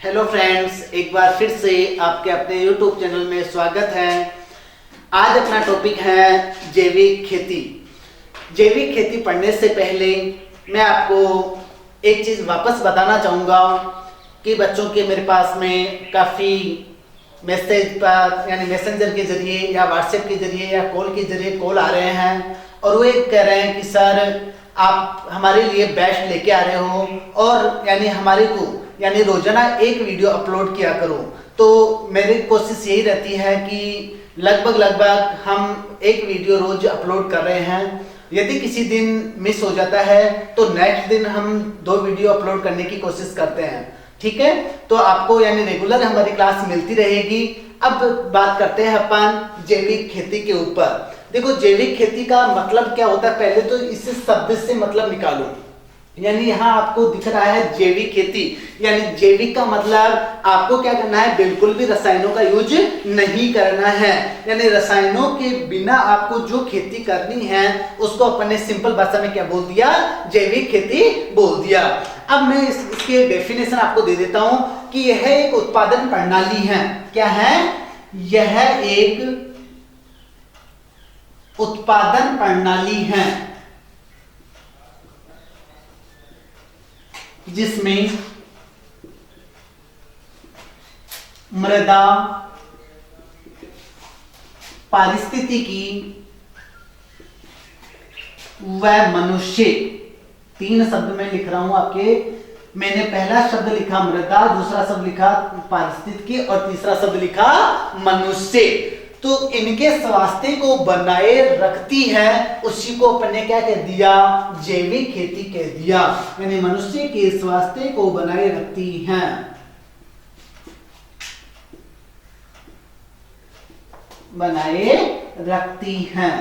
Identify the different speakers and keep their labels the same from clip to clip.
Speaker 1: Hello friends, एक बार फिर से आपके अपने YouTube चैनल में स्वागत है। आज अपना टॉपिक है जैविक खेती। जैविक खेती पढ़ने से पहले मैं आपको एक चीज़ वापस बताना चाहूँगा कि बच्चों के मेरे पास में काफ़ी मैसेज पर यानी मैसेंजर के ज़रिए या व्हाट्सएप के ज़रिए या कॉल के ज़रिए कॉल आ रहे हैं और वो एक कह रहे हैं कि सर आप हमारे लिए बेस्ट लेके आ रहे हो और यानी हमारे को यानी रोजाना एक वीडियो अपलोड किया करो। तो मेरी कोशिश यही रहती है कि लगभग हम एक वीडियो रोज अपलोड कर रहे हैं। यदि किसी दिन मिस हो जाता है तो नेक्स्ट दिन हम 2 वीडियो अपलोड करने की कोशिश करते हैं। ठीक है, तो आपको यानी रेगुलर हमारी क्लास मिलती रहेगी। अब बात करते हैं अपन जैविक खेती के ऊपर। देखो, जैविक खेती का मतलब क्या होता है, पहले तो इस शब्द से मतलब निकालो। यानी यहाँ आपको दिख रहा है जैविक खेती, यानी जैविक का मतलब आपको क्या करना है, बिल्कुल भी रसायनों का यूज नहीं करना है। यानी रसायनों के बिना आपको जो खेती करनी है उसको अपन ने सिंपल भाषा में क्या बोल दिया, जैविक खेती बोल दिया। अब मैं इसके डेफिनेशन आपको दे देता हूं कि यह एक उत्पादन प्रणाली है। क्या है? यह एक उत्पादन प्रणाली है जिसमें मृदा, पारिस्थितिकी व मनुष्य, 3 शब्द में लिख रहा हूं आपके। मैंने पहला शब्द लिखा मृदा, दूसरा शब्द लिखा पारिस्थितिकी और तीसरा शब्द लिखा मनुष्य। तो इनके स्वास्थ्य को बनाए रखती है, उसी को अपन ने क्या कह दिया, जैविक खेती कह दिया। यानी मनुष्य के स्वास्थ्य को बनाए रखती हैं। बनाए रखती हैं।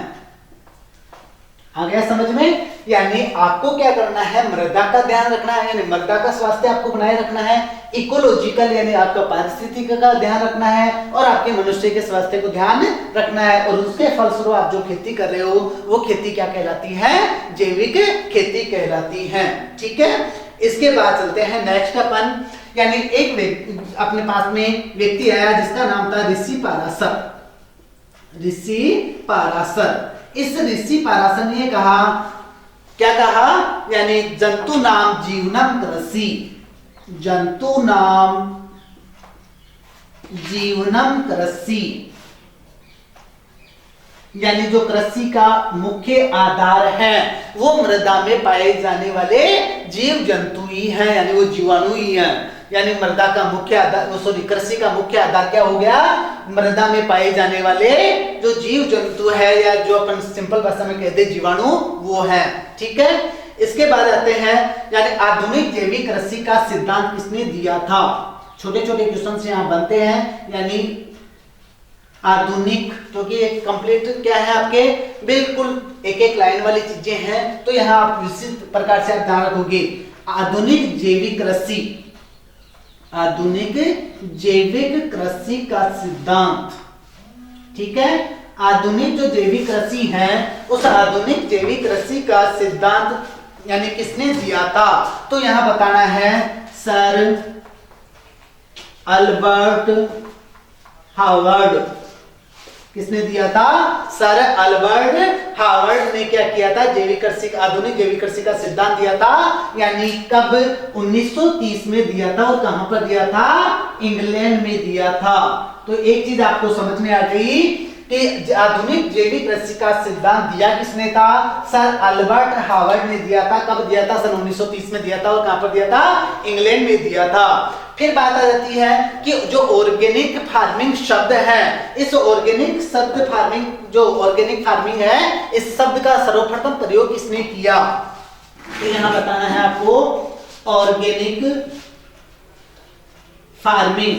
Speaker 1: आ गया समझ में? यानी आपको क्या करना है, मृदा का ध्यान रखना है, यानी मृदा का स्वास्थ्य आपको बनाए रखना है। इकोलॉजिकल यानी आपका पारिस्थितिकी का ध्यान रखना है और आपके मनुष्य के स्वास्थ्य को ध्यान रखना है। और उसके फलस्वरूप आप जो खेती कर रहे हो वो खेती क्या कहलाती है, जैविक खेती कहलाती है। ठीक है, इसके बाद चलते हैं नेक्स्ट अपन। यानी एक व्यक्ति अपने पास में व्यक्ति आया जिसका नाम था ऋषि पाराशर। ऋषि पाराशर, इस ऋषि पाराशर ने कहा, क्या कहा, यानी जंतु नाम जीवनम कृषि, जंतु नाम जीवनम कृषि। यानी जो कृषि का मुख्य आधार है वो मृदा में पाए जाने वाले जीव जंतु ही हैं, यानी वो जीवाणु ही हैं। यानी मृदा का मुख्य आधार, कृषि का मुख्य आधार क्या हो गया, मृदा में पाए जाने वाले जो जीव जंतु है या जो अपन सिंपल भाषा में कहते हैं जीवाणु, वो है। ठीक है, इसके बाद आते हैं यानी आधुनिक जैविक कृषि का सिद्धांत किसने दिया था। छोटे छोटे क्वेश्चन यहाँ बनते हैं। यानी आधुनिक, क्योंकि एक कंप्लीट क्या है आपके, बिल्कुल एक एक लाइन वाली चीजें हैं, तो यहाँ आप विशिष्ट प्रकार से आप ध्यान रखोगे। आधुनिक जैविक कृषि, आधुनिक जैविक कृषि का सिद्धांत। ठीक है, आधुनिक जो जैविक कृषि है उस आधुनिक जैविक कृषि का सिद्धांत यानी किसने दिया था, तो यहां बताना है सर अल्बर्ट हावर्ड। किसने दिया था? सर अल्बर्ट हावर्ड ने क्या किया था, जैविक कृषि, आधुनिक जैविक कृषि का सिद्धांत दिया था। यानी कब? 1930 में दिया था। और कहां पर दिया था? इंग्लैंड में दिया था। तो एक चीज आपको समझ में आ गई कि आधुनिक जैविक कृषि का सिद्धांत दिया किसने था, सर अल्बर्ट हावर्ड ने दिया था। कब दिया था? सन 1930 में दिया था। और कहां पर दिया था? इंग्लैंड में दिया था। फिर बात आ जाती है कि जो ऑर्गेनिक फार्मिंग शब्द है, इस ऑर्गेनिक शब्द फार्मिंग, जो ऑर्गेनिक फार्मिंग है, इस शब्द का सर्वप्रथम प्रयोग किसने किया, तो यहां बताना है आपको ऑर्गेनिक फार्मिंग।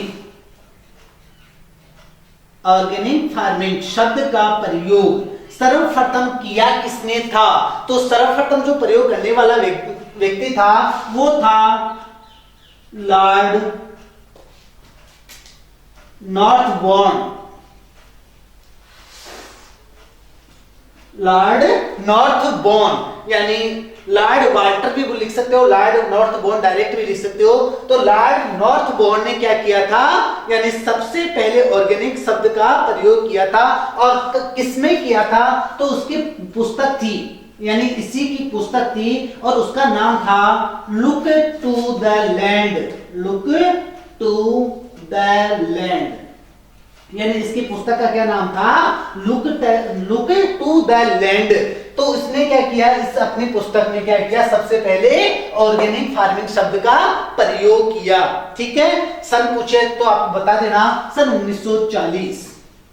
Speaker 1: ऑर्गेनिक फार्मिंग शब्द का प्रयोग सर्वप्रथम किया किसने था, तो सर्वप्रथम जो प्रयोग करने वाला व्यक्ति था वो था लॉर्ड नॉर्थबोर्न। लॉर्ड नॉर्थबोर्न यानी लॉर्ड वाल्टर भी लिख सकते हो, लॉर्ड नॉर्थबोर्न डायरेक्ट भी लिख सकते हो। तो लॉर्ड नॉर्थबोर्न ने क्या किया था, यानी सबसे पहले ऑर्गेनिक शब्द का प्रयोग किया था। और किसमें किया था, तो उसकी पुस्तक थी, यानी इसी की पुस्तक थी और उसका नाम था look to the land, look to the land, यानी इसकी पुस्तक का क्या नाम था, लुक टू द लैंड। तो इसने क्या किया, इस अपनी पुस्तक में क्या किया, सबसे पहले ऑर्गेनिक फार्मिंग शब्द का प्रयोग किया। ठीक है, सन पूछे तो आप बता देना, सन 1940।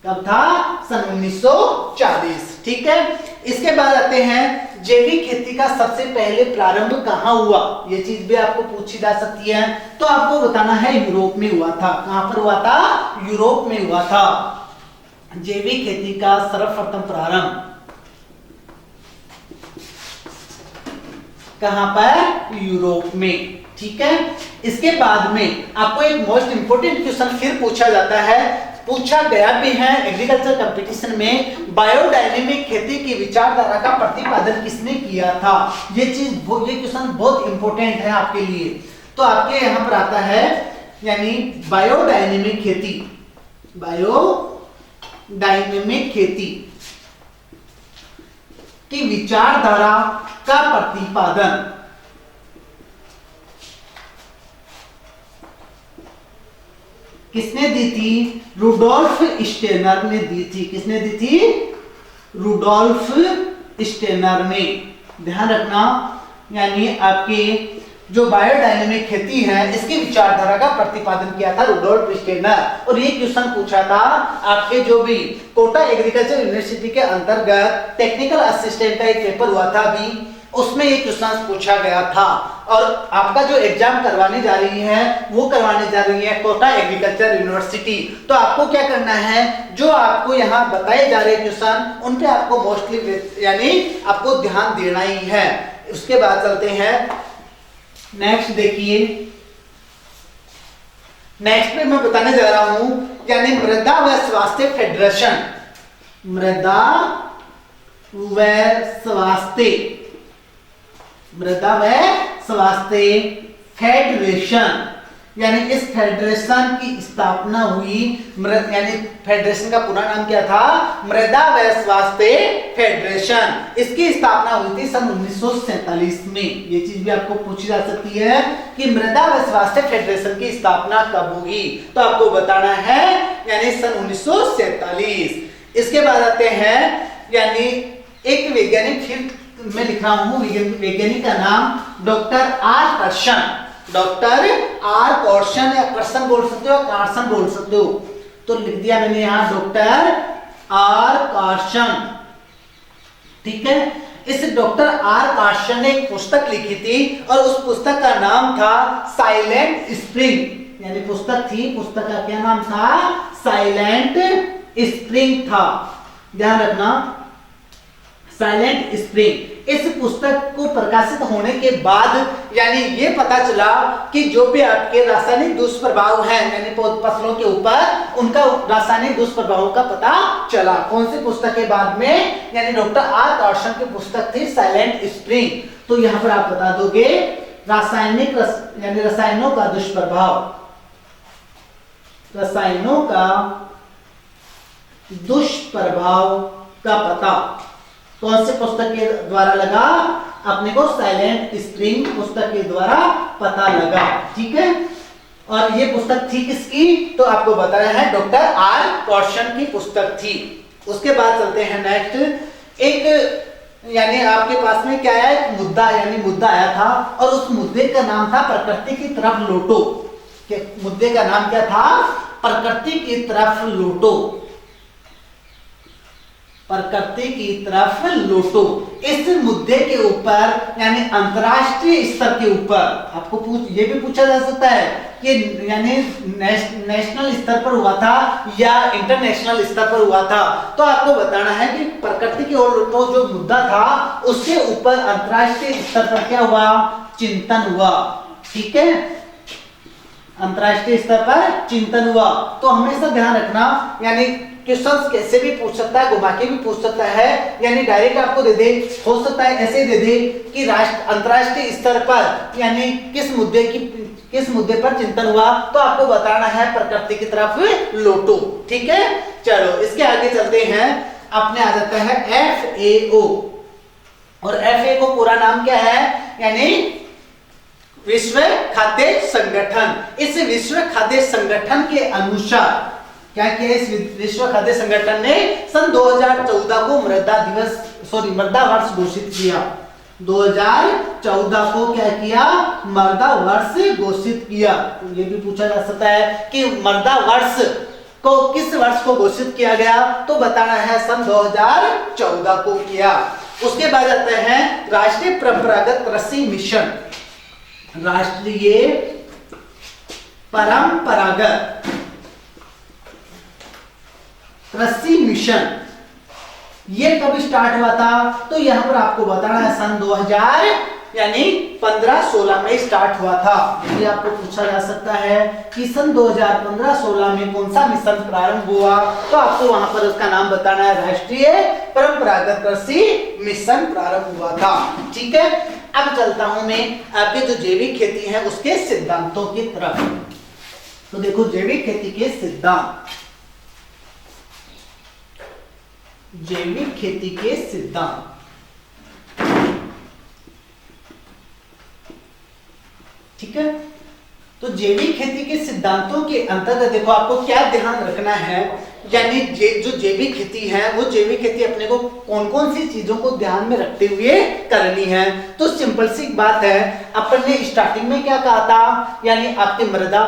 Speaker 1: कब था, सन 1940। ठीक है, इसके बाद आते हैं जैविक खेती का सबसे पहले प्रारंभ कहां हुआ, ये चीज भी आपको पूछी जा सकती है। तो आपको बताना है यूरोप में हुआ था। कहां पर हुआ था, यूरोप में हुआ था। जैविक खेती का सर्वप्रथम प्रारंभ कहां पर, यूरोप में। ठीक है, इसके बाद में आपको एक मोस्ट इंपोर्टेंट क्वेश्चन फिर पूछा जाता है, पूछा गया भी है एग्रीकल्चर कंपटीशन में, बायोडायनेमिक खेती की विचारधारा का प्रतिपादन किसने किया था। ये क्वेश्चन बहुत इंपॉर्टेंट है आपके लिए। तो आपके यहां पर आता है, यानी बायोडायनेमिक खेती, बायोडायनेमिक खेती की विचारधारा का प्रतिपादन किसने दी थी, रुडोल्फ स्टेनर ने दी थी। किसने दी थी, रुडोल्फ स्टेनर ने। ध्यान रखना, यानी आपके जो बायोडायनेमिक खेती है इसकी विचारधारा का प्रतिपादन किया था रुडोल्फ स्टेनर। और ये क्वेश्चन पूछा था आपके जो भी कोटा एग्रीकल्चर यूनिवर्सिटी के अंतर्गत टेक्निकल असिस्टेंट का एक पेपर हुआ था अभी, उसमें ये क्वेश्चन पूछा गया था। और आपका जो एग्जाम करवाने जा रही है वो करवाने जा रही है कोटा एग्रीकल्चर यूनिवर्सिटी। तो आपको क्या करना है, जो आपको यहाँ बताए जा रहे क्वेश्चन उन पे आपको मोस्टली यानी आपको ध्यान देना ही है। उसके बाद चलते हैं नेक्स्ट। देखिए नेक्स्ट पे मैं बताने जा रहा हूं, यानी मृदा व स्वास्थ्य फेडरेशन, मृदा व स्वास्थ्य, मृदा व स्वास्थ्य फेडरेशन, यानी इस फेडरेशन की स्थापना हुई। यानी फेडरेशन का पूरा नाम क्या था, मृदा व स्वास्थ्य फेडरेशन। इसकी स्थापना हुई थी सन 1947 में। ये चीज भी आपको पूछी जा सकती है कि मृदा व स्वास्थ्य फेडरेशन की स्थापना कब होगी, तो आपको बताना है यानी सन 1947। इसके बाद आते हैं, यानी एक वैज्ञानिक, फिर मैं लिख रहा हूं वैज्ञानिक का नाम डॉक्टर आर कर्शन, डॉक्टर आर कर्शन, या कर्शन बोल सकते हो, कार्सन बोल सकते हो। तो लिख दिया मैंने यहां डॉक्टर आर कर्शन। ठीक है, इस डॉक्टर आर कर्शन ने एक पुस्तक लिखी थी और उस पुस्तक का नाम था साइलेंट स्प्रिंग। यानी पुस्तक थी, पुस्तक का क्या नाम था, साइलेंट स्प्रिंग था। ध्यान रखना, साइलेंट स्प्रिंग। इस पुस्तक को प्रकाशित होने के बाद यानी ये पता चला कि जो भी आपके रासायनिक दुष्प्रभाव हैं यानी फसलों के ऊपर, उनका रासायनिक दुष्प्रभावों का पता चला। कौन सी पुस्तक के बाद में, यानी डॉक्टर आर कर्शन की पुस्तक थी साइलेंट स्प्रिंग। तो यहां पर आप बता दोगे रासायनिक यानी रसायनों का दुष्प्रभाव, रसायनों का दुष्प्रभाव का पता कौन से पुस्तक के द्वारा लगा, अपने को साइलेंट स्प्रिंग पुस्तक के द्वारा पता लगा। ठीक है, और ये पुस्तक थी किसकी, तो आपको बताया है डॉक्टर आर कर्शन की पुस्तक थी। उसके बाद चलते हैं नेक्स्ट। एक यानी आपके पास में क्या है, एक मुद्दा, यानी मुद्दा आया था और उस मुद्दे का नाम था प्रकृति की तरफ लौटो। मुद्दे का नाम क्या था, प्रकृति की तरफ लौटो, प्रकृति की तरफ लौटो। इस मुद्दे के ऊपर यानी अंतरराष्ट्रीय स्तर के ऊपर आपको ये भी पूछा जा सकता है कि यानी नेशनल स्तर पर हुआ था या इंटरनेशनल स्तर पर हुआ था। तो आपको बताना है कि प्रकृति की ओर लौटो जो मुद्दा था उसके ऊपर अंतरराष्ट्रीय स्तर पर क्या हुआ, चिंतन हुआ। ठीक है, अंतरराष्ट्रीय स्तर पर चिंतन हुआ। तो हमेशा ध्यान रखना, यानी क्वेश्चंस कैसे भी पूछ सकता है, घुमा के भी पूछ सकता है, यानी डायरेक्ट आपको दे दे, हो सकता है ऐसे दे दे कि अंतरराष्ट्रीय स्तर पर यानी किस मुद्दे पर चिंतन हुआ, तो आपको बताना है प्रकृति की तरफ लौटो। ठीक है, चलो इसके आगे चलते हैं। अपने आ जाता है FAO, और FAO पूरा नाम क्या है, यानी विश्व खाद्य संगठन। इस विश्व खाद्य संगठन के अनुसार क्या किया, इस विश्व खाद्य संगठन ने सन 2014 को मृदा वर्ष घोषित किया। 2014 को क्या किया, मृदा वर्ष घोषित किया। ये भी पूछा जा सकता है कि मृदा वर्ष को किस वर्ष को घोषित किया गया, तो बताना है सन 2014 को किया। उसके बाद आते हैं राष्ट्रीय परंपरागत कृषि मिशन। राष्ट्रीय परंपरागत कृषि मिशन ये कब स्टार्ट हुआ था, तो यहां पर आपको बताना है सन 2000 यानी 15-16 में स्टार्ट हुआ था। ये आपको पूछा जा सकता है कि सन 2015-16 में कौन सा मिशन प्रारंभ हुआ, तो आपको वहां पर उसका नाम बताना है, राष्ट्रीय परंपरागत कृषि मिशन प्रारंभ हुआ था। ठीक है, अब चलता हूं मैं आपके जो जैविक खेती है उसके सिद्धांतों की तरफ। तो देखो जैविक खेती के सिद्धांत, जैविक खेती के सिद्धांत। ठीक है, तो जैविक खेती के सिद्धांतों के अंतर्गत देखो आपको क्या ध्यान रखना है, यानी जो जैविक खेती है वो जैविक खेती अपने को कौन कौन सी चीजों को ध्यान में रखते हुए करनी है। तो सिंपल सी बात है, अपन ने स्टार्टिंग में क्या कहा था, यानी आपकी मृदा,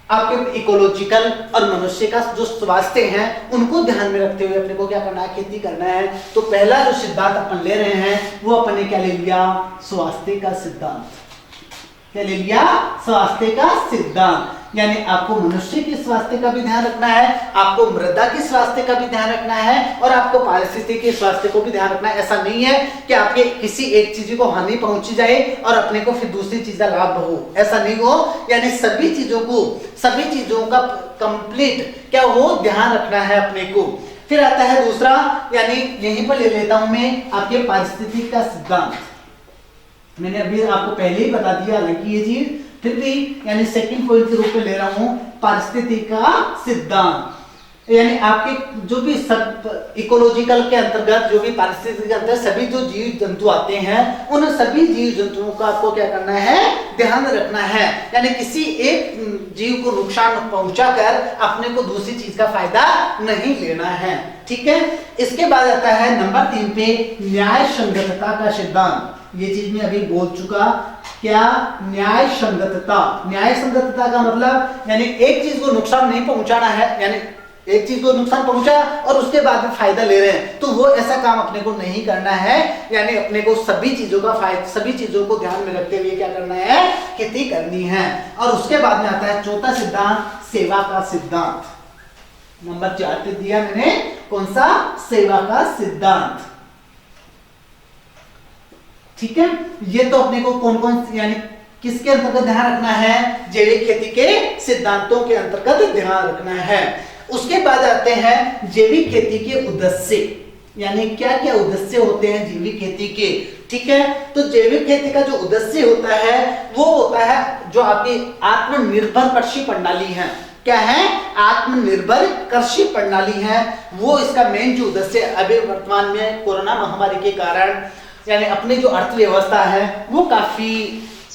Speaker 1: आपके इकोलॉजिकल और मनुष्य का जो स्वास्थ्य है उनको ध्यान में रखते हुए अपने को क्या करना है, खेती करना है। तो पहला जो सिद्धांत अपन ले रहे हैं वो अपन ने क्या ले लिया, स्वास्थ्य का सिद्धांत। क्या ले लिया, स्वास्थ्य का सिद्धांत। यानी आपको मनुष्य के स्वास्थ्य का भी ध्यान रखना है, आपको मृदा के स्वास्थ्य का भी ध्यान रखना है, और आपको पारिस्थितिकी के स्वास्थ्य को भी ध्यान रखना है। ऐसा नहीं है कि आपके किसी एक चीज को हानि पहुंची जाए और अपने को फिर दूसरी चीज का लाभ हो, ऐसा नहीं हो। यानी सभी चीजों का कंप्लीट क्या हो, ध्यान रखना है अपने को। फिर आता है दूसरा, यानी यहीं पर ले लेता हूं मैं आपके पारिस्थितिकी का सिद्धांत। मैंने अभी आपको पहले ही बता दिया, हालांकि ये चीज फिर भी यानी सेकंड पॉइंट के रूप में ले रहा हूं, पारिस्थितिकी का सिद्धांत। यानी आपके जो भी सब इकोलॉजिकल के अंतर्गत, जो भी पारिस्थितिकी के अंतर्गत सभी जो जीव जंतु आते हैं, उन सभी जीव जंतुओं का आपको क्या करना है, ध्यान रखना है। यानी किसी एक जीव को नुकसान पहुंचाकर अपने को दूसरी चीज का फायदा नहीं लेना है। ठीक है, इसके बाद आता है नंबर 3 पे न्याय संगतता का सिद्धांत। ये चीज मैं अभी बोल चुका, क्या, न्याय संगतता। न्याय संगतता का मतलब यानी एक चीज को नुकसान नहीं पहुंचाना है, यानी एक चीज को नुकसान पहुंचा और उसके बाद में फायदा ले रहे हैं, तो वो ऐसा काम अपने को नहीं करना है। यानी अपने को सभी चीजों को ध्यान में रखते हुए क्या करना है, खेती करनी है। और उसके बाद में आता है चौथा सिद्धांत, सेवा का सिद्धांत। नंबर 4 पे दिया मैंने, कौन सा, सेवा का सिद्धांत। ठीक है, ये तो अपने को कौन कौन यानी किसके अंतर्गत ध्यान रखना है, जैविक खेती के सिद्धांतों के अंतर्गत ध्यान रखना है। उसके बाद आते हैं जैविक खेती के उद्देश्य, यानी क्या क्या उद्देश्य होते हैं जैविक खेती के। ठीक है, तो जैविक खेती का जो उद्देश्य होता है वो होता है जो आपकी आत्मनिर्भर कृषि प्रणाली है। क्या है, आत्मनिर्भर कृषि प्रणाली है, वो इसका मेन जो उद्देश्य अभी वर्तमान में कोरोना महामारी के कारण यानी अपनी जो अर्थव्यवस्था है वो काफी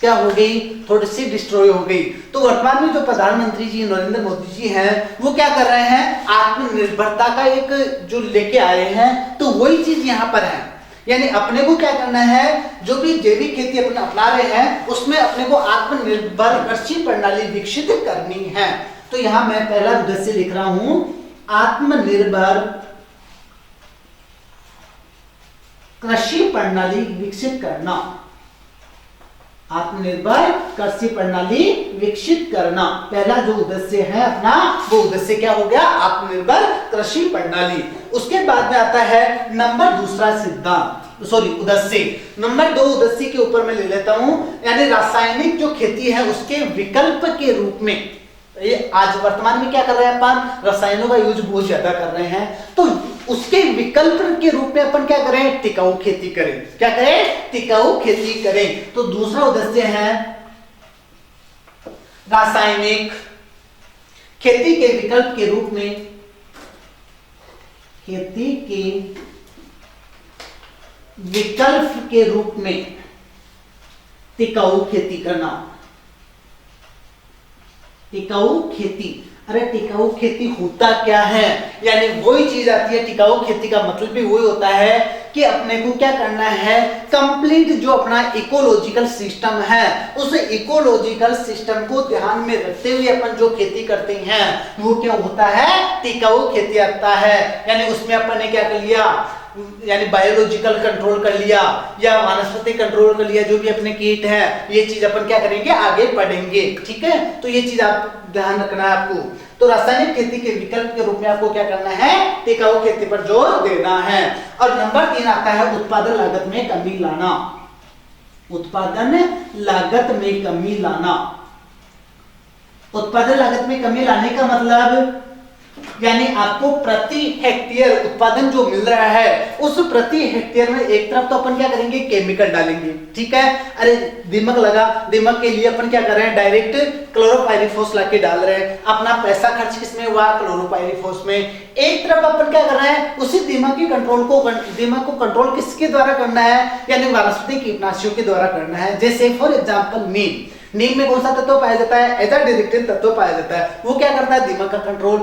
Speaker 1: क्या हो गई, थोड़ी सी डिस्ट्रॉय हो गई। तो वर्तमान में जो प्रधानमंत्री जी नरेंद्र मोदी जी हैं वो क्या कर रहे हैं, आत्मनिर्भरता का एक जो लेके आए हैं, तो वही चीज यहाँ पर है। यानी अपने को क्या करना है, जो भी जैविक खेती अपने अपना रहे हैं उसमें अपने को आत्मनिर्भर कृषि प्रणाली विकसित करनी है। तो यहाँ मैं पहला उद्देश्य लिख रहा हूं, आत्मनिर्भर कृषि प्रणाली विकसित करना। आत्मनिर्भर कृषि प्रणाली विकसित करना पहला जो उद्देश्य है अपना, वो उद्देश्य क्या हो गया, आत्मनिर्भर कृषि प्रणाली। उसके बाद में आता है दूसरा सिद्धांत, उद्देश्य। नंबर 2 उद्देश्य के ऊपर मैं ले लेता हूं, यानी रासायनिक जो खेती है उसके विकल्प के रूप में, ये आज वर्तमान में क्या कर रहे हैं अपन, रसायनों का यूज बहुत ज्यादा कर रहे हैं, तो उसके विकल्प के रूप में अपन क्या करें, टिकाऊ खेती करें। क्या करें, टिकाऊ खेती करें। तो दूसरा उद्देश्य है रासायनिक खेती के विकल्प के रूप में, खेती के विकल्प के रूप में टिकाऊ खेती करना। टिकाऊ खेती, अरे टिकाऊ खेती होता क्या है, यानी वही चीज आती है। टिकाऊ खेती का मतलब भी वही होता है कि अपने को क्या करना है, कंप्लीट जो अपना इकोलॉजिकल सिस्टम है, उस इकोलॉजिकल सिस्टम को ध्यान में रखते हुए अपन जो खेती करते हैं वो क्या होता है, टिकाऊ खेती आता है। यानी उसमें अपन ने क्या कर लिया, यानी बायोलॉजिकल कंट्रोल कर लिया या वानस्पतिक कंट्रोल कर लिया, जो भी अपने कीट है, ये चीज अपन क्या करेंगे, आगे पढ़ेंगे। ठीक है, तो ये चीज आप ध्यान रखना है आपको। तो रासायनिक खेती के विकल्प के रूप में आपको क्या करना है, टिकाऊ खेती पर जोर देना है। और नंबर 3 आता है उत्पादन लागत में कमी लाना। उत्पादन लागत में कमी लाना। उत्पादन लागत में कमी लाने का मतलब यानी आपको प्रति हेक्टेयर उत्पादन जो मिल रहा है, उस प्रति हेक्टेयर में एक तरफ तो अपन क्या करेंगे, केमिकल डालेंगे। ठीक है, अरे दीमक लगा, दीमक के लिए अपन क्या कर रहे हैं, डायरेक्ट क्लोरोपाइरीफॉस लाके डाल रहे हैं। अपना पैसा खर्च किसमें हुआ, क्लोरोपाइरीफॉस में। एक तरफ अपन क्या कर रहे हैं, उसी दीमक की कंट्रोल को, दीमक को कंट्रोल किसके द्वारा करना है, यानी वानस्पतिक कीटनाशकों के द्वारा करना है। जैसे फॉर एग्जाम्पल नीम, नीम में कौन सा तत्व पाया जाता है, एजाडिरेक्टिन तत्व पाया जाता है। वो क्या करता है, दीमक का कंट्रोल।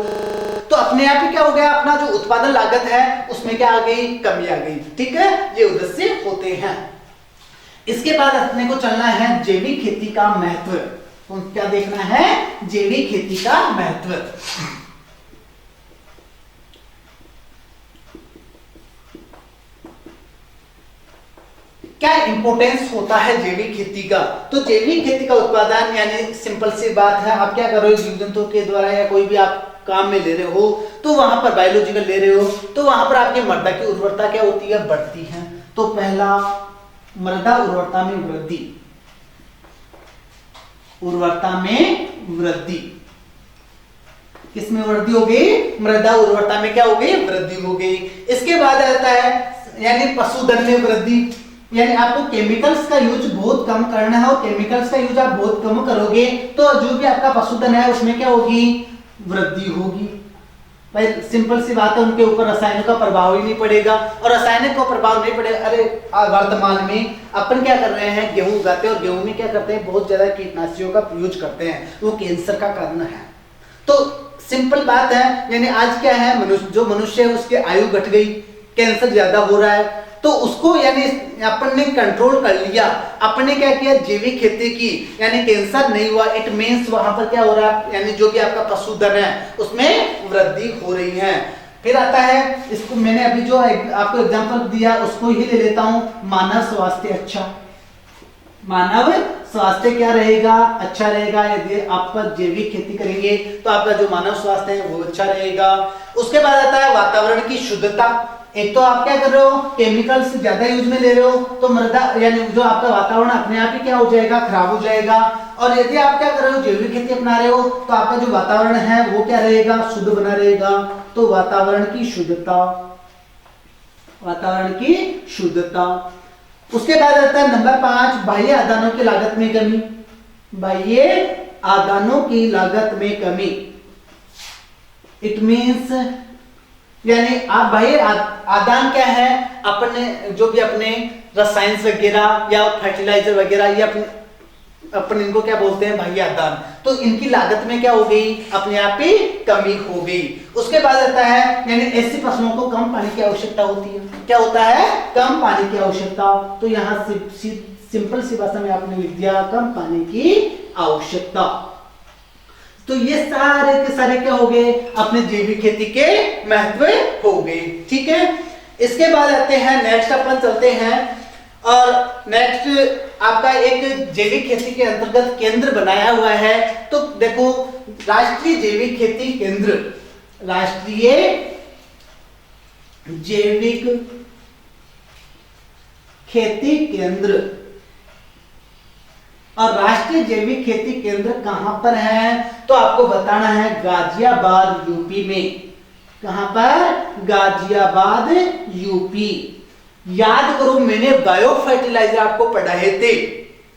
Speaker 1: तो अपने आप ही क्या हो गया, अपना जो उत्पादन लागत है उसमें क्या आ गई, कमी आ गई। ठीक है, ये उद्देश्य होते हैं। इसके बाद अपने को चलना है जैविक खेती का महत्व। तो क्या देखना है, जैविक खेती का महत्व। क्या इंपॉर्टेंस होता है जैविक खेती का। तो जैविक खेती का उत्पादन, यानी सिंपल सी बात है, आप क्या कर रहे हो, जीव जंतु के द्वारा या कोई भी आप काम में ले रहे हो, तो वहां पर बायोलॉजिकल ले रहे हो, तो वहां पर आपकी मृदा की उर्वरता क्या होती है, बढ़ती है। तो पहला, मृदा उर्वरता में वृद्धि। उर्वरता में वृद्धि, किसमें वृद्धि हो गई, मृदा उर्वरता में क्या हो गई, वृद्धि हो गई। इसके बाद आता है यानी पशुधन में वृद्धि, यानी आपको केमिकल्स का यूज बहुत कम करना है, और केमिकल्स का यूज आप बहुत कम करोगे तो जो भी आपका पशुधन है उसमें क्या होगी, वृद्धि होगी। भाई सिंपल सी बात है, उनके ऊपर रसायनों का प्रभाव ही नहीं पड़ेगा, और रासायनिक का प्रभाव नहीं पड़ेगा। अरे वर्तमान में अपन क्या कर रहे हैं, गेहूं उगाते हैं, और गेहूं में क्या करते हैं, बहुत ज्यादा कीटनाशियों का यूज करते हैं, वो कैंसर का कारण है। तो सिंपल बात है, यानी आज क्या है, जो मनुष्य है उसकी आयु घट गई, कैंसर ज्यादा हो रहा है, तो उसको यानी अपन ने कंट्रोल कर लिया। अपन ने क्या किया, जैविक खेती की, यानी कैंसर नहीं हुआ। इट मींस वहां पर क्या हो रहा है, यानी जो भी आपका पशुधन है उसमें वृद्धि हो रही है। फिर आता है, इसको मैंने अभी जो आपको एग्जांपल दिया उसको ही ले लेता हूं, मानव स्वास्थ्य अच्छा। मानव स्वास्थ्य क्या रहेगा, अच्छा रहेगा। यदि आप जैविक खेती करेंगे तो आपका जो मानव स्वास्थ्य है वो अच्छा रहेगा। उसके बाद आता है वातावरण की शुद्धता। एक तो आप क्या कर रहे हो, केमिकल्स ज्यादा यूज में ले रहे हो, तो मृदा यानी जो आपका वातावरण अपने आप ही क्या हो जाएगा, खराब हो जाएगा। और यदि आप क्या कर रहे हो, जैविक खेती अपना रहे हो, तो आपका जो वातावरण है वो क्या रहेगा, शुद्ध बना रहेगा। तो वातावरण की शुद्धता, वातावरण की शुद्धता। उसके बाद आता है नंबर 5, बाह्य आदानों की लागत में कमी। बाह्य आदानों की लागत में कमी, इट मींस यानी आप बाह्य आदान क्या है, अपने जो भी अपने रसायन वगैरह या फर्टिलाइजर वगैरह, या अपन इनको क्या बोलते हैं, बाह्य आदान। तो इनकी लागत में क्या हो गई, अपने आप ही कमी हो गई। उसके बाद आता है यानी ऐसी फसलों को कम पानी की आवश्यकता होती है। क्या होता है, कम पानी की आवश्यकता। तो यहाँ सिंपल सी भाषा में आपने लिख दिया, कम पानी की आवश्यकता। तो ये सारे के सारे क्या हो गए, अपने जैविक खेती के महत्व हो गए। ठीक है, इसके बाद आते हैं नेक्स्ट, अपन चलते हैं और नेक्स्ट आपका एक जैविक खेती के अंतर्गत केंद्र बनाया हुआ है। तो देखो, राष्ट्रीय जैविक खेती केंद्र, राष्ट्रीय जैविक खेती केंद्र, और राष्ट्रीय जैविक खेती केंद्र कहां पर है? तो आपको बताना है गाजियाबाद यूपी में। कहां पर? गाजियाबाद यूपी। याद करो मैंने बायो फर्टिलाइजर आपको पढ़ाए थे,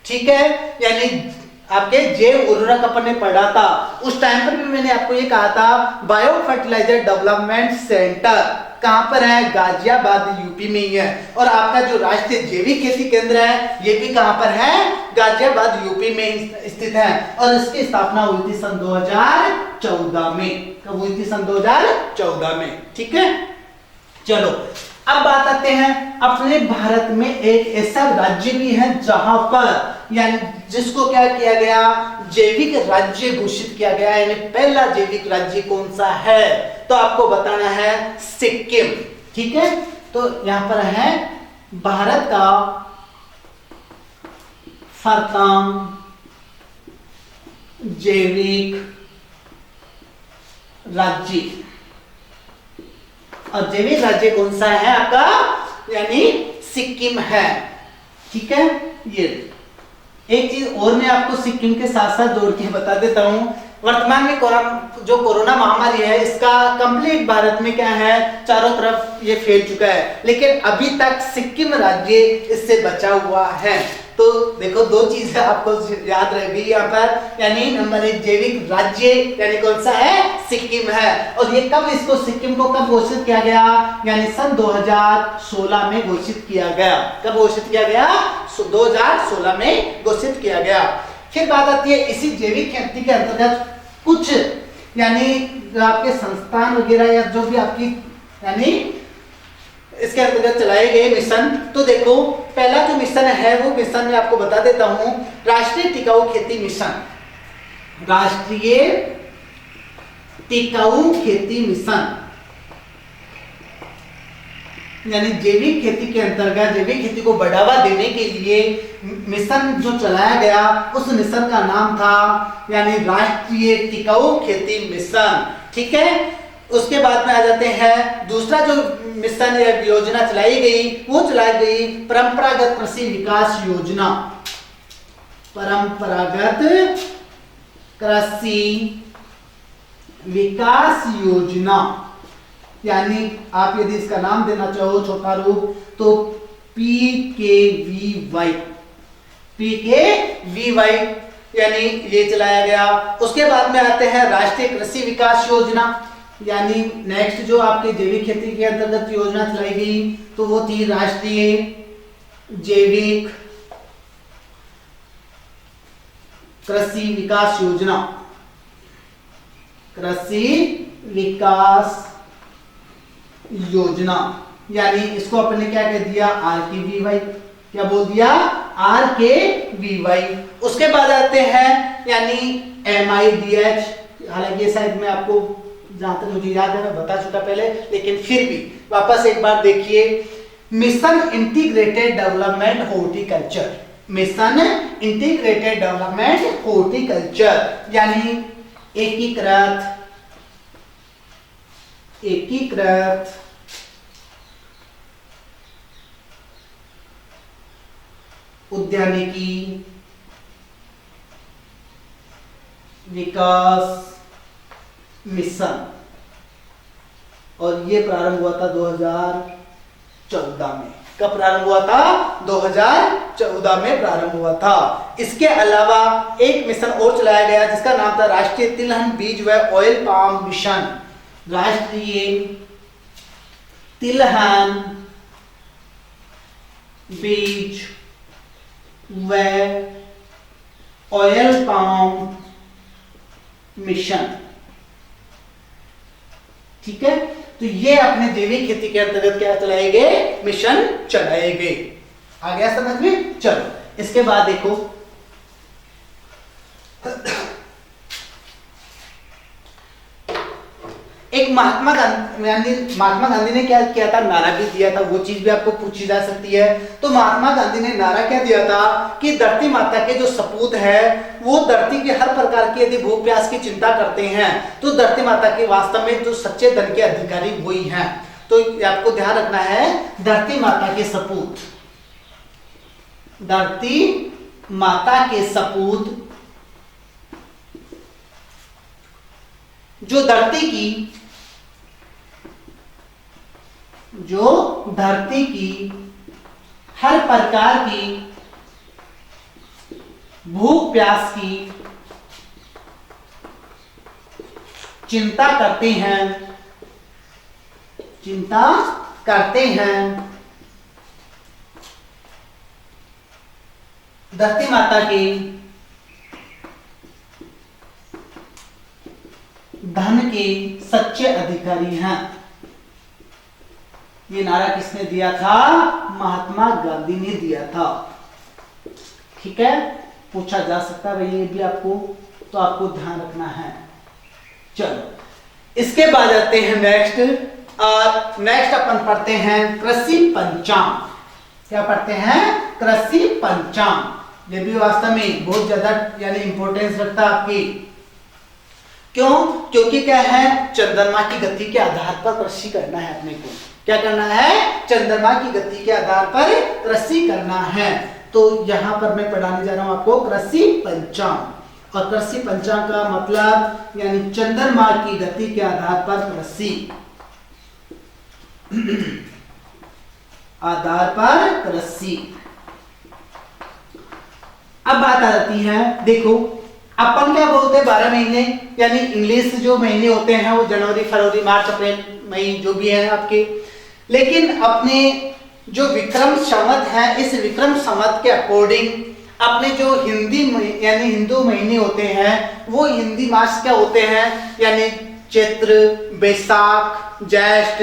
Speaker 1: ठीक है, यानी आपके जैव उर्वरक अपन ने पढ़ा था। उस टाइम पर भी मैंने आपको ये कहा था बायो फर्टिलाइजर डेवलपमेंट सेंटर कहां पर है? गाजियाबाद यूपी में ही है। और आपका जो राष्ट्रीय जैविक खेती केंद्र है ये भी कहां पर है? गाजियाबाद यूपी में स्थित है। और इसकी स्थापना हुई थी सन 2014 में। कब हुई थी? सन 2014 में, ठीक है। चलो अब बात आते हैं, अपने भारत में एक ऐसा राज्य भी है जहां पर यानी जिसको क्या किया गया? जैविक राज्य घोषित किया गया, यानी पहला जैविक राज्य कौन सा है? तो आपको बताना है सिक्किम, ठीक है। तो यहां पर है भारत का प्रथम जैविक राज्य। और जैविक राज्य कौन सा है आपका? यानी सिक्किम है, ठीक है। ये एक चीज और मैं आपको सिक्किम के साथ साथ जोड़ के बता देता हूं। वर्तमान में जो कोरोना महामारी है इसका कंप्लीट भारत में क्या है? चारों तरफ ये फैल चुका है, लेकिन अभी तक सिक्किम राज्य इससे बचा हुआ है। तो देखो दो चीजें आपको याद रहेगी यहाँ पर, यानी नंबर एक जैविक राज्य यानी कौन सा है? सिक्किम है। और ये कब इसको सिक्किम को कब घोषित किया गया? यानी सन 2016 में घोषित किया गया। कब घोषित किया गया? 2016 में घोषित किया गया। फिर बात आती है इसी जैविक खेती के अंतर्गत कुछ यानी जो आपके संस्थान वगैरह या जो भी आपकी यानी इसके अंतर्गत चलाए गए मिशन। तो देखो पहला जो मिशन है वो मिशन मैं आपको बता देता हूं, राष्ट्रीय टिकाऊ खेती मिशन। राष्ट्रीय टिकाऊ खेती मिशन यानी जैविक खेती के अंतर्गत जैविक खेती को बढ़ावा देने के लिए मिशन जो चलाया गया उस मिशन का नाम था यानी राष्ट्रीय टिकाऊ खेती मिशन, ठीक है। उसके बाद में आ जाते हैं दूसरा जो मिशन या योजना चलाई गई वो चलाई गई परंपरागत कृषि विकास योजना। परंपरागत कृषि विकास योजना यानी आप यदि इसका नाम देना चाहो छोटा रूप तो PKVY। PKVY यानी ये चलाया गया। उसके बाद में आते हैं राष्ट्रीय कृषि विकास योजना यानी नेक्स्ट जो आपके जैविक खेती के अंतर्गत योजना चलाई गई तो वो थी राष्ट्रीय जैविक कृषि विकास योजना। कृषि विकास योजना यानी इसको अपन ने क्या कह दिया? RKVY। क्या बोल दिया? RKVY। उसके बाद आते हैं यानी MIDH। हालांकि ये शायद मैं आपको जहां तक मुझे याद है मैं बता चुका पहले, लेकिन फिर भी वापस एक बार देखिए, mission integrated development horticulture. Mission integrated development horticulture यानी एकीकृत उद्यानिकी विकास मिशन। और ये प्रारंभ हुआ था 2014 में। कब प्रारंभ हुआ था? 2014 में प्रारंभ हुआ था। इसके अलावा एक मिशन और चलाया गया जिसका नाम था राष्ट्रीय तिलहन बीज व ऑयल पाम मिशन। राष्ट्रीय तिलहन बीज व ऑयल पाम मिशन, ठीक है। तो ये अपने जैविक खेती के अंतर्गत क्या चलाए गए? मिशन चलाए गए। आ गया समझ में? चलो इसके बाद देखो एक महात्मा गांधी ने क्या किया था? नारा भी दिया था। वो चीज भी आपको पूछी जा सकती है। तो महात्मा गांधी ने नारा क्या दिया था कि धरती माता के जो सपूत है वो धरती के हर प्रकार की यदि भूख प्यास की चिंता करते हैं तो धरती माता के वास्तव में जो सच्चे धन के अधिकारी वही हैं। तो आपको ध्यान रखना है, धरती माता के सपूत, धरती माता के सपूत जो धरती की हर प्रकार की भूख प्यास की चिंता करते हैं। धरती माता के धन के सच्चे अधिकारी हैं। ये नारा किसने दिया था? महात्मा गांधी ने दिया था। ठीक है, पूछा जा सकता है भाई ये भी आपको, तो आपको ध्यान रखना है। चलो इसके बाद आते हैं नेक्स्ट अपन पढ़ते हैं कृषि पंचांग। क्या पढ़ते हैं? कृषि पंचांग। ये भी वास्तव में बहुत ज्यादा यानी इंपॉर्टेंस रखता है आपकी। क्यों? क्योंकि क्या है, चंद्रमा की गति के आधार पर कृषि करना है अपने को। क्या करना है? चंद्रमा की गति के आधार पर कृषि करना है। तो यहां पर मैं पढ़ाने जा रहा हूं आपको कृषि पंचांग। और कृषि पंचांग का मतलब यानी चंद्रमा की गति के आधार पर कृषि आधार पर कृषि। अब बात आती है, देखो अपन क्या बोलते हैं 12 महीने यानी इंग्लिश जो महीने होते हैं वो जनवरी, फरवरी, मार्च, अप्रैल, मई जो भी है आपके। लेकिन अपने जो विक्रम संवत है, इस विक्रम संवत के अकॉर्डिंग अपने जो यानी हिंदू महीने होते हैं वो हिंदी मास क्या होते हैं यानी चैत्र, बैसाख, ज्येष्ठ।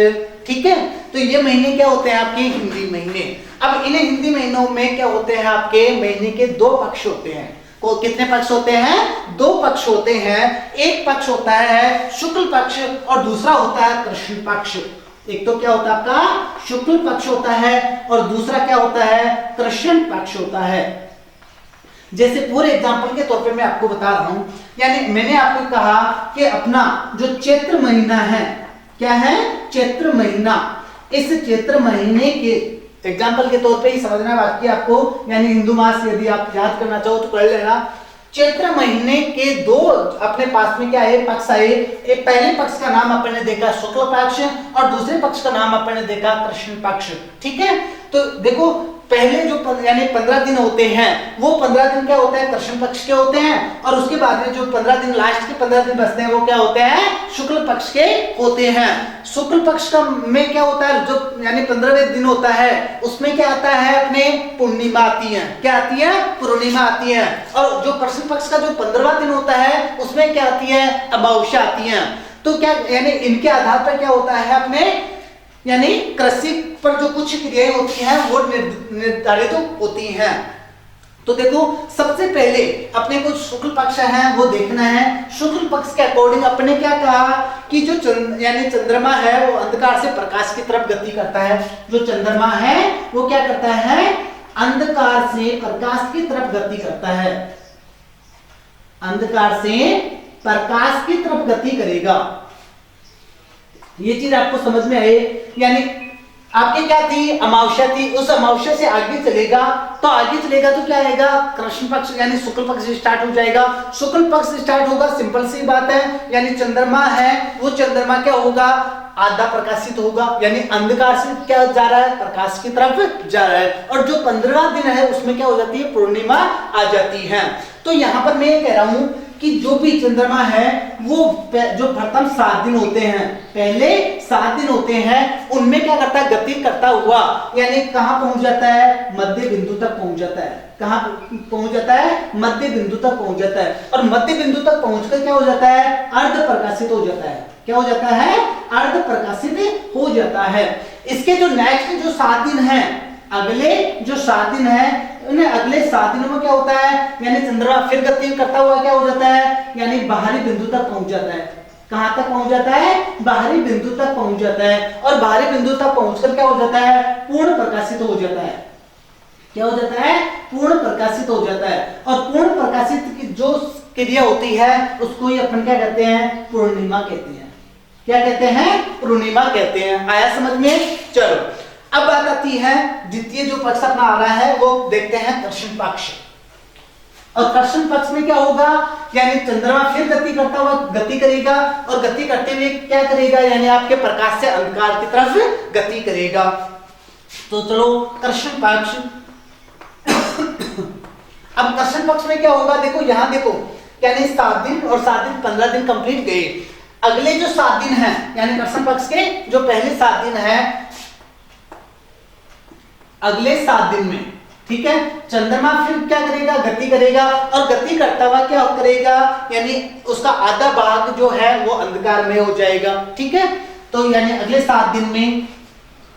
Speaker 1: ठीक है, तो ये महीने क्या होते हैं आपके हिंदी महीने। अब इन हिंदी महीनों में क्या होते हैं आपके महीने के 2 पक्ष होते हैं। कितने पक्ष होते हैं? 2 पक्ष होते हैं। एक पक्ष होता है शुक्ल पक्ष और दूसरा होता है कृष्ण पक्ष। एक तो क्या होता है आपका शुक्ल पक्ष होता है और दूसरा क्या होता है? कृष्ण पक्ष होता है। जैसे पूरे एग्जांपल के तौर पे मैं आपको बता रहा हूं, यानी मैंने आपको कहा कि अपना जो चैत्र महीना है, क्या है? चैत्र महीना। इस चैत्र महीने के एग्जाम्पल के तौर पे ही समझना बाकी आपको, यानी हिंदू मास यदि आप याद करना चाहो तो कर लेना। चैत्र महीने के 2 अपने पास में क्या है पक्ष आए। एक पहले पक्ष का नाम अपन ने देखा शुक्ल पक्ष और दूसरे पक्ष का नाम अपन ने देखा कृष्ण पक्ष। ठीक है, तो देखो पहले जो यानी 15 दिन होते हैं वो 15 दिन क्या होते हैं? कृष्ण पक्ष के होते हैं। और उसके बाद में जो 15 दिन लास्ट के 15 दिन बचते हैं वो क्या होते हैं? शुक्ल पक्ष के होते हैं। शुक्ल पक्ष का में क्या होता है? जो यानी 15वें दिन होता है उसमें क्या आता है? अपने पूर्णिमा आती है। क्या आती है? पूर्णिमा आती है। और जो कृष्ण पक्ष का जो 15वां दिन होता है उसमें क्या आती है? अमावस्या आती है। तो क्या यानी इनके आधार पर क्या होता है अपने यानी कृषि पर जो कुछ क्रियाएं होती हैं वो निर्धारित होती हैं। तो देखो सबसे पहले अपने को शुक्ल पक्ष है वो देखना है। शुक्ल पक्ष के अकॉर्डिंग अपने क्या कहा कि जो यानी चंद्रमा है वो अंधकार से प्रकाश की तरफ गति करता है। जो चंद्रमा है वो क्या करता है? अंधकार से प्रकाश की तरफ गति करता है। अंधकार से प्रकाश की तरफ गति करेगा। ये चीज आपको समझ में आए। यानी आपके क्या थी? अमावस्या थी। उस अमावस्या से आगे चलेगा तो क्या आएगा? कृष्ण पक्ष यानी शुक्ल पक्ष स्टार्ट हो जाएगा। शुक्ल पक्ष स्टार्ट होगा, सिंपल सी बात है, यानी चंद्रमा है वो चंद्रमा क्या होगा? आधा प्रकाशित होगा, यानी अंधकार से क्या जा रहा है? प्रकाश की तरफ जा रहा है। और जो 15वां दिन है उसमें क्या हो जाती है? पूर्णिमा आ जाती है। तो यहां पर मैं ये कह रहा हूं कि जो भी चंद्रमा है वो जो प्रथम 7 दिन होते हैं, पहले 7 दिन होते हैं, उनमें क्या करता है? गति करता हुआ यानी कहां पहुंच जाता है? मध्य बिंदु तक पहुंच जाता है। कहां पहुंच जाता है? मध्य बिंदु तक पहुंच जाता है। और मध्य बिंदु तक पहुंचकर क्या हो जाता है? अर्ध प्रकाशित हो जाता है। क्या हो जाता है? अर्ध प्रकाशित हो जाता है। इसके जो नेक्स्ट जो 7 दिन है, अगले जो 7 दिन है, उन्हें अगले 7 दिनों में क्या होता है? यानी चंद्रमा फिर गति करता हुआ क्या हो जाता है? यानी बाहरी बिंदु तक पहुंच जाता है। कहां तक पहुंच जाता है? बाहरी बिंदु तक पहुंच जाता है। और बाहरी बिंदु तक पहुंचकर क्या हो जाता है? पूर्ण प्रकाशित हो जाता है। क्या हो जाता है? पूर्ण प्रकाशित हो जाता है। और पूर्ण प्रकाशित की जो क्रिया होती है उसको ही अपन क्या कहते हैं? पूर्णिमा कहते हैं। क्या कहते हैं? पूर्णिमा कहते हैं। आया समझ में? चलो अब बात आती है द्वितीय जो पक्ष अपना आ रहा है वो देखते हैं कृष्ण पक्ष। और कर्षण पक्ष में क्या होगा, यानी चंद्रमा फिर गति करता हुआ गति करेगा और गति करते हुए क्या करेगा, यानी आपके प्रकाश से अंधकार की तरफ गति करेगा। तो चलो कर्षण पक्ष। अब कर्षण पक्ष में क्या होगा, देखो यहां देखो, यानी 7 दिन और 7 दिन 15 दिन कंप्लीट गए। अगले जो 7 दिन हैं, यानी कर्षण पक्ष के जो पहले 7 दिन हैं, अगले 7 दिन में, ठीक है, चंद्रमा फिर क्या करेगा, गति करेगा और गति करता हुआ क्या करेगा, यानी उसका आधा भाग जो है वो अंधकार में हो जाएगा। ठीक है, तो यानी अगले 7 दिन में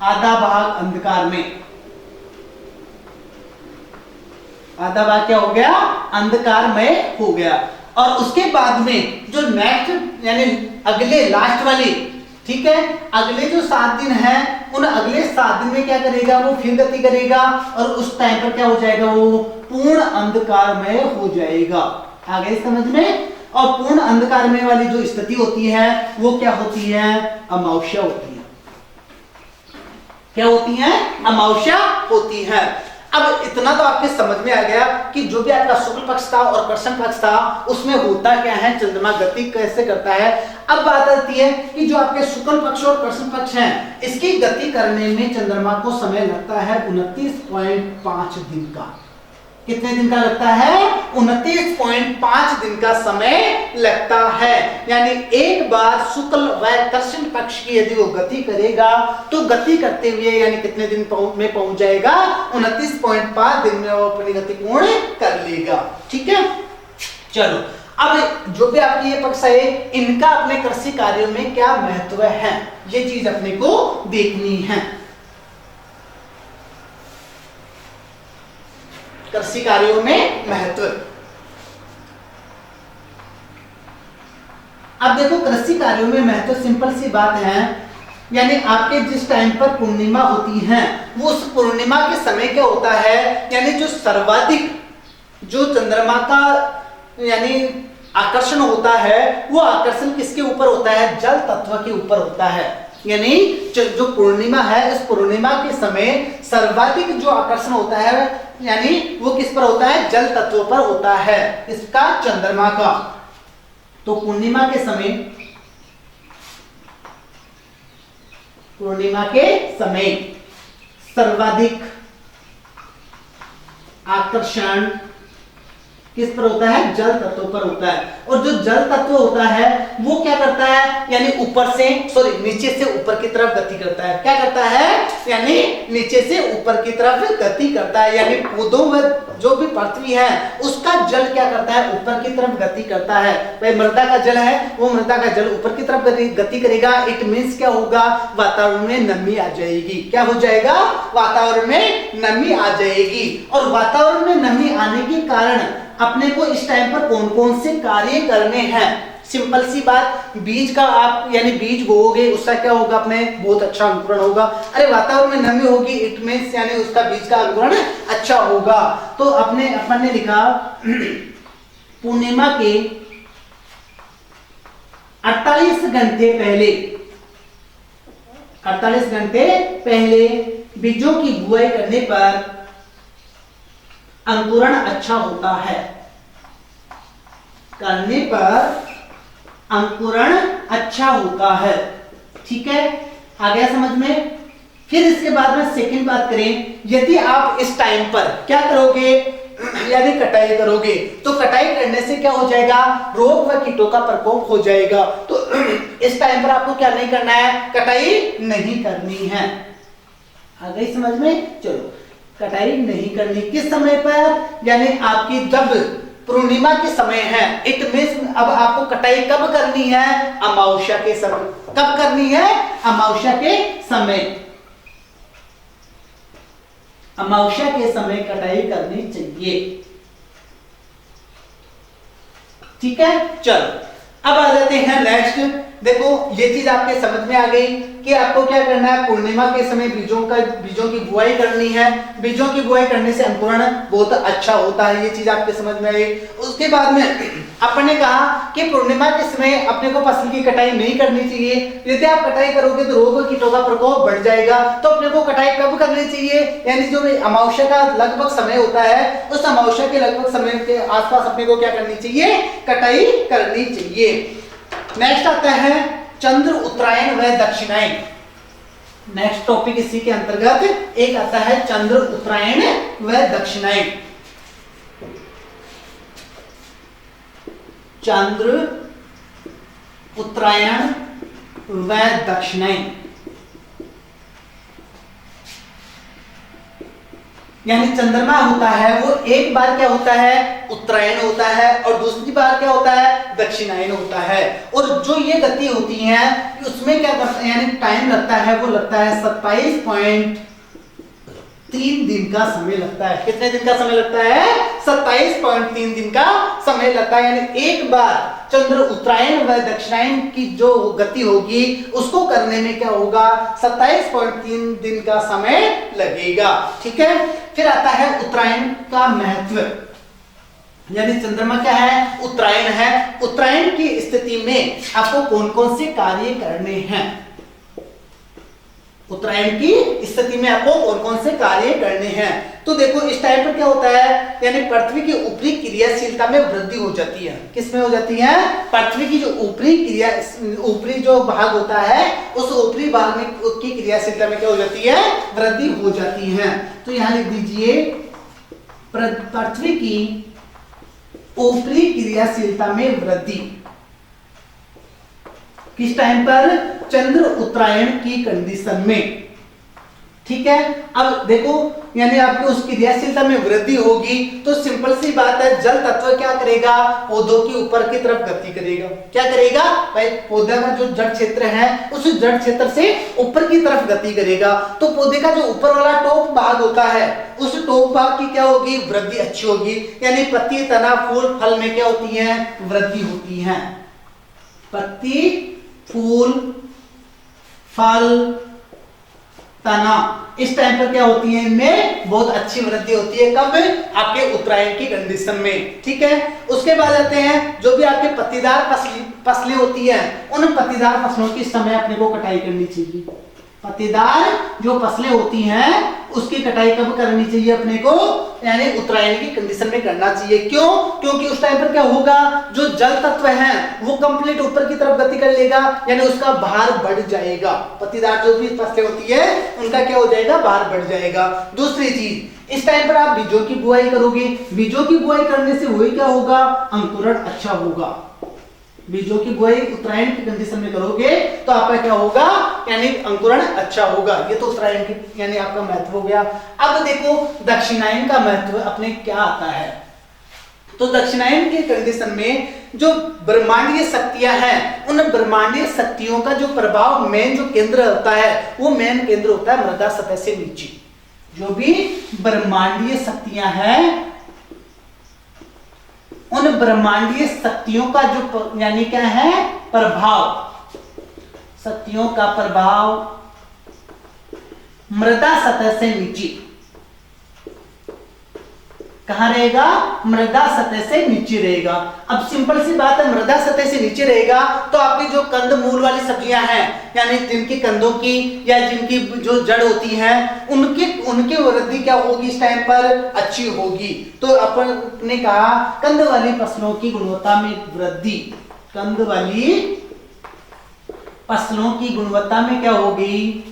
Speaker 1: आधा भाग अंधकार में, आधा भाग क्या हो गया, अंधकार में हो गया। और उसके बाद में जो नेक्स्ट यानी अगले लास्ट वाली, ठीक है, अगले जो 7 दिन हैं, उन अगले 7 दिन में क्या करेगा, वो फिर गति करेगा और उस टाइम पर क्या हो जाएगा, वो पूर्ण अंधकार में हो जाएगा। आ गई समझ में। और पूर्ण अंधकार में वाली जो स्थिति होती है वो क्या होती है, अमावस्या होती है। क्या होती है, अमावस्या होती है। अब इतना तो आपके समझ में आ गया कि जो भी आपका शुक्ल पक्ष था और कर्षण पक्ष था उसमें होता क्या है, चंद्रमा गति कैसे करता है। अब बात आती है कि जो आपके शुक्ल पक्ष और कर्षण पक्ष हैं, इसकी गति करने में चंद्रमा को समय लगता है 29.5 दिन का। कितने दिन का लगता है, 29.5 दिन का समय लगता है। यानी एक बार शुक्ल व कर्षण पक्ष की यदि वो गति करेगा तो गति करते हुए यानी कितने दिन में पहुंच जाएगा, 29.5 दिन में वो अपनी गति पूर्ण कर लेगा। ठीक है, चलो अब जो भी आपके ये पक्ष है, इनका अपने कृषि कार्यों में क्या महत्व है, ये चीज अपने को देखनी है। कृषि कार्यों में महत्व। अब देखो कृषि कार्यों में महत्व, सिंपल सी बात है, यानी आपके जिस टाइम पर पूर्णिमा होती है, वो उस पूर्णिमा के समय क्या होता है, यानी जो सर्वाधिक जो चंद्रमा का यानी आकर्षण होता है, वो आकर्षण किसके ऊपर होता है, जल तत्व के ऊपर होता है। यानी जो पूर्णिमा है, इस पूर्णिमा के समय सर्वाधिक जो आकर्षण होता है, यानी वो किस पर होता है, जल तत्व पर होता है, इसका चंद्रमा का। तो पूर्णिमा के समय, पूर्णिमा के समय सर्वाधिक आकर्षण किस पर होता है, जल तत्व पर होता है। और जो जल तत्व होता है वो क्या करता है, यानी ऊपर से नीचे से ऊपर की तरफ गति करता है। क्या करता है, यानी नीचे से ऊपर की तरफ गति करता है। यानी पौधों में जो भी पृथ्वी है उसका जल क्या करता है, ऊपर की तरफ गति करता है। भाई मृदा का जल है, वो मृदा का जल ऊपर की तरफ गति करेगा। इट मींस क्या होगा, वातावरण में नमी आ जाएगी। क्या हो जाएगा, वातावरण में नमी आ जाएगी। और वातावरण में नमी आने के कारण अपने को इस टाइम पर कौन कौन से कार्य करने हैं। सिंपल सी बात, बीज का आप यानी बीज बोओगे, उसका क्या होगा, अपने बहुत अच्छा अंकुरण होगा। अरे वातावरण में नमी होगी, इट मींस यानी उसका बीज का अंकुरण अच्छा होगा। तो अपन ने लिखा पूर्णिमा के 48 घंटे पहले, 48 घंटे पहले बीजों की बुआई करने पर अंकुरण अच्छा होता है। करने पर अंकुरण अच्छा होता है। ठीक है, आ गया समझ में। फिर इसके बाद में सेकंड बात करें, यदि आप इस टाइम पर क्या करोगे, यानी कटाई करोगे, तो कटाई करने से क्या हो जाएगा, रोग व कीटों का प्रकोप हो जाएगा। तो इस टाइम पर आपको क्या नहीं करना है, कटाई नहीं करनी है। आ गई समझ में। चलो, कटाई नहीं करनी किस समय पर, यानी आपकी जब पूर्णिमा के समय है, इट मींस अब आपको कटाई कब करनी है, अमावस्या के समय। कब करनी है, अमावस्या के समय। अमावस्या के समय कटाई करनी चाहिए। ठीक है, चलो अब आ जाते हैं नेक्स्ट देखो ये चीज आपके समझ में आ गई कि आपको क्या करना है, पूर्णिमा के समय बीजों की बुआई करनी है। बीजों की बुआई करने से अंकुरण बहुत अच्छा होता है, ये चीज आपके समझ में आई। उसके बाद में अपन ने कहा कि पूर्णिमा के समय अपने को फसल की कटाई नहीं करनी चाहिए। यदि आप कटाई करोगे तो रोग और कीटों का प्रकोप बढ़ जाएगा। तो अपने को कटाई कब करनी चाहिए, यानी जो अमावस्या का लगभग समय होता है, उस अमावस्या के लगभग समय के आसपास अपने को क्या करनी चाहिए, कटाई करनी चाहिए। नेक्स्ट आता है चंद्र उत्तरायण व दक्षिणायन। नेक्स्ट टॉपिक इसी के अंतर्गत एक आता है चंद्र उत्तरायण व दक्षिणायन। चंद्र उत्तरायण व दक्षिणायन यानी चंद्रमा होता है वो एक बार क्या होता है, उत्तरायण होता है, और दूसरी बार क्या होता है, दक्षिणायन होता है। और जो ये गति होती है उसमें क्या करता है, यानी टाइम लगता है, वो लगता है 27.3 दिन का समय लगता है। कितने दिन का समय लगता है, 27.3 दिन का समय लगता है। यानी एक बार चंद्र उत्तरायण व दक्षिणायन की जो गति होगी उसको करने में क्या होगा, 27.3 दिन का समय लगेगा। ठीक है, फिर आता है उत्तरायण का महत्व, यानी चंद्रमा क्या है, उत्तरायण है। उत्तरायण की स्थिति में आपको कौन कौन से कार्य करने हैं, उत्तरायण की स्थिति में आपको कौन कौन से कार्य करने हैं। तो देखो इस टाइम पर क्या होता है, यानी पृथ्वी की ऊपरी क्रियाशीलता में वृद्धि हो जाती है। किसमें हो जाती है, पृथ्वी की जो ऊपरी जो भाग होता है उस ऊपरी भाग में की क्रियाशीलता में क्या हो जाती है, वृद्धि हो जाती है। तो यहां लिख दीजिए पृथ्वी की ऊपरी क्रियाशीलता में वृद्धि किस टाइम पर, चंद्र उत्तरायण की कंडीशन में। ठीक है, अब देखो यानी आपकी उस क्रियाशीलता में वृद्धि होगी तो सिंपल सी बात है, जल तत्व क्या करेगा, पौधों की ऊपर की तरफ गति करेगा। क्या करेगा भाई, पौधे का जो जड़ क्षेत्र है उस जड़ क्षेत्र से ऊपर की तरफ गति करेगा। तो पौधे का जो ऊपर वाला टॉप भाग होता है उस टॉप भाग की क्या होगी, वृद्धि अच्छी होगी। यानी पत्ती, तना, फूल, फल में क्या होती है, वृद्धि होती है। पत्ती, फूल, फल, तना, इस टाइम पर क्या होती है, इनमें बहुत अच्छी वृद्धि होती है। कब, आपके उत्तरायण की कंडीशन में। ठीक है, उसके बाद आते हैं जो भी आपके पत्तीदार फसलें होती है, उन पत्तीदार फसलों की समय अपने को कटाई करनी चाहिए। पत्तीदार जो फसलें होती हैं उसकी कटाई कब करनी चाहिए अपने को, यानी उत्तरायण की कंडीशन में करना चाहिए। क्यों, क्योंकि उस टाइम पर क्या होगा, जो जल तत्व है वो कंप्लीट ऊपर की तरफ गति कर लेगा, यानी उसका भार बढ़ जाएगा। पत्तीदार जो भी फसलें होती है उनका क्या हो जाएगा, भार बढ़ जाएगा। दूसरी चीज, इस टाइम पर आप बीजों की बुआई करोगे, बीजों की बुआई करने से वही क्या होगा, अंकुरण अच्छा होगा। बीजों की बुआई उत्तरायण की कंडीशन में करोगे तो आपका क्या होगा, यानी अंकुरण अच्छा होगा। ये तो उत्तरायण की यानी आपका महत्व हो गया। अब देखो दक्षिणायन का महत्व अपने क्या आता है। तो दक्षिणायन के कंडीशन में जो ब्रह्मांडीय शक्तियां हैं, उन ब्रह्मांडीय शक्तियों का जो प्रभाव मेन जो केंद्र होता है वो मेन केंद्र होता है मृदा सतह से नीचे। जो भी ब्रह्मांडीय शक्तियां हैं उन ब्रह्मांडीय शक्तियों का जो यानी क्या है, प्रभाव, शक्तियों का प्रभाव मृदा सतह से नीचे कहां रहेगा, मृदा सतह से नीचे रहेगा। अब सिंपल सी बात है, मृदा सतह से नीचे रहेगा तो आपकी जो कंद मूल वाली सब्जियां हैं, यानी जिनकी कंदों की या जिनकी जो जड़ होती है उनकी वृद्धि क्या होगी, इस टाइम पर अच्छी होगी। तो अपन ने कहा कंद वाली फसलों की गुणवत्ता में वृद्धि, कंद वाली फसलों की गुणवत्ता में क्या होगी,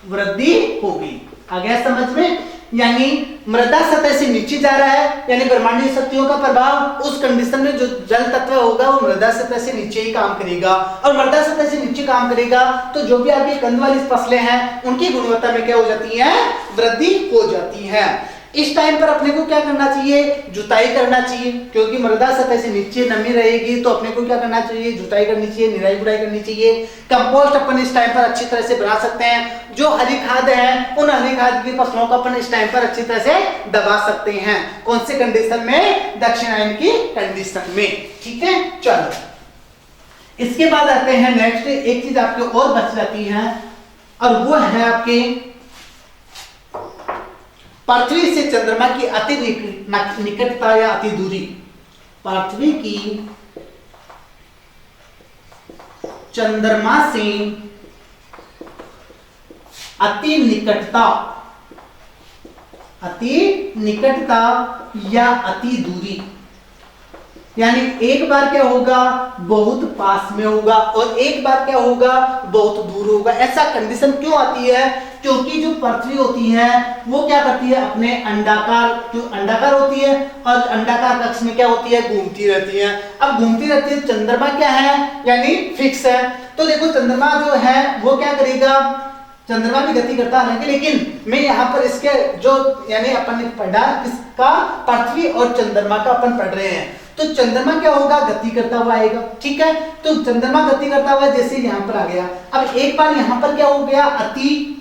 Speaker 1: वृद्धि होगी। आ गया समझ में, यानी मृदा सतह से नीचे जा रहा है, यानी ब्रह्मांडीय शक्तियों का प्रभाव उस कंडीशन में जो जल तत्व होगा वो मृदा सतह से नीचे ही काम करेगा, और मृदा सतह से नीचे काम करेगा तो जो भी आपकी कंद वाली फसलें हैं उनकी गुणवत्ता में क्या हो जाती है, वृद्धि हो जाती है। इस टाइम पर अपने को क्या करना चाहिए, जुताई करना चाहिए, क्योंकि मृदा सतह से नीचे नमी रहेगी तो अपने को क्या करना चाहिए, जुताई करनी चाहिए, निराई गुड़ाई करनी चाहिए। कंपोस्ट अपन इस टाइम पर अच्छी तरह से बना सकते हैं। जो हरी खाद है उन हरी खाद की फसलों को अपन इस टाइम पर अच्छी तरह से दबा सकते हैं। कौन से कंडीशन में, दक्षिणायन की कंडीशन में। ठीक है, चलो इसके बाद आते हैं नेक्स्ट, एक चीज आपकी और बच जाती है और वो है आपके पृथ्वी से चंद्रमा की अति निकटता या अति दूरी। पृथ्वी की चंद्रमा से अति निकटता या अति दूरी, यानी एक बार क्या होगा, बहुत पास में होगा और एक बार क्या होगा, बहुत दूर होगा। ऐसा कंडीशन क्यों आती है, क्योंकि जो पृथ्वी होती है वो क्या करती है, अपने अंडाकार, जो अंडाकार होती है और अंडाकार कक्ष में क्या होती है, घूमती रहती है। अब घूमती रहती है, चंद्रमा क्या है, यानी फिक्स है। तो देखो चंद्रमा जो है वो क्या करेगा, चंद्रमा भी गति करता है, लेकिन मैं यहाँ पर इसके जो यानी अपन ने पढ़ा किसका, पृथ्वी और चंद्रमा का अपन पढ़ रहे हैं। तो चंद्रमा क्या होगा, गति करता हुआ आएगा। ठीक है, तो चंद्रमा गति करता हुआ जैसे यहाँ पर आ गया। अब एक बार यहाँ पर क्या हो गया, अति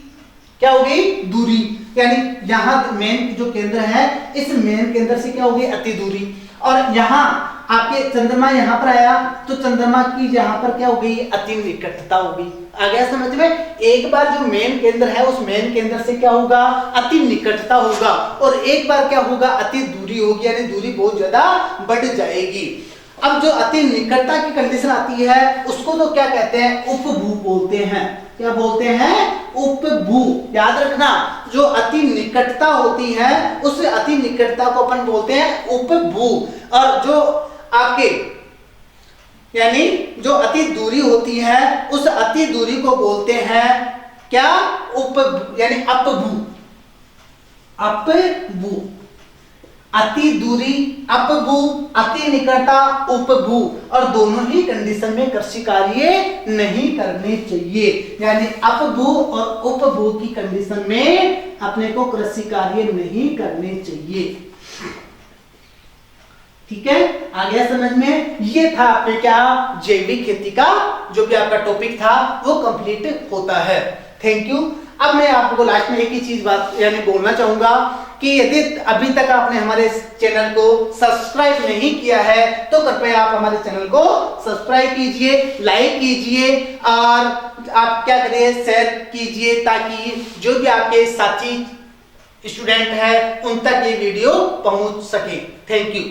Speaker 1: क्या हो गई, दूरी, यानी यहाँ मेन जो केंद्र है इस मेन केंद्र से क्या हो गई, अति दूरी। और यहाँ आपके चंद्रमा यहाँ पर आया तो चंद्रमा की यहाँ पर क्या हो गई, अति निकटता हो गई। आ गया समझ में। एक बार जो मेन केंद्र है उस मेन केंद्र से क्या होगा, अति निकटता होगा और एक बार क्या होगा, अति दूरी होगी, यानी दूरी बहुत ज्यादा बढ़ जाएगी। अब जो अति निकटता की कंडीशन आती है उसको तो क्या कहते हैं, उपभू बोलते हैं। क्या बोलते हैं, उपभू। याद रखना, जो अति निकटता होती है उस अति निकटता को अपन बोलते हैं उपभू, और जो आपके यानी जो अति दूरी होती है उस अति दूरी को बोलते हैं क्या, उप यानी अपभू। अपभू, अति दूरी अपभू, अति निकटता उपभू, और दोनों ही कंडीशन में कृषि कार्य नहीं करने चाहिए। यानी अपभू और उपभू की कंडीशन में अपने को कृषि कार्य नहीं करने चाहिए। ठीक है, आ गया समझ में। ये था आपने क्या, जैविक खेती का जो भी आपका टॉपिक था वो कंप्लीट होता है। Thank you. अब मैं आपको लास्ट में एक ही चीज बात यानी बोलना चाहूंगा कि यदि अभी तक आपने हमारे चैनल को सब्सक्राइब नहीं किया है तो कृपया आप हमारे चैनल को सब्सक्राइब कीजिए, लाइक कीजिए और आप क्या करिए, शेयर कीजिए, ताकि जो भी आपके साथी स्टूडेंट है उन तक ये वीडियो पहुंच सके। Thank you.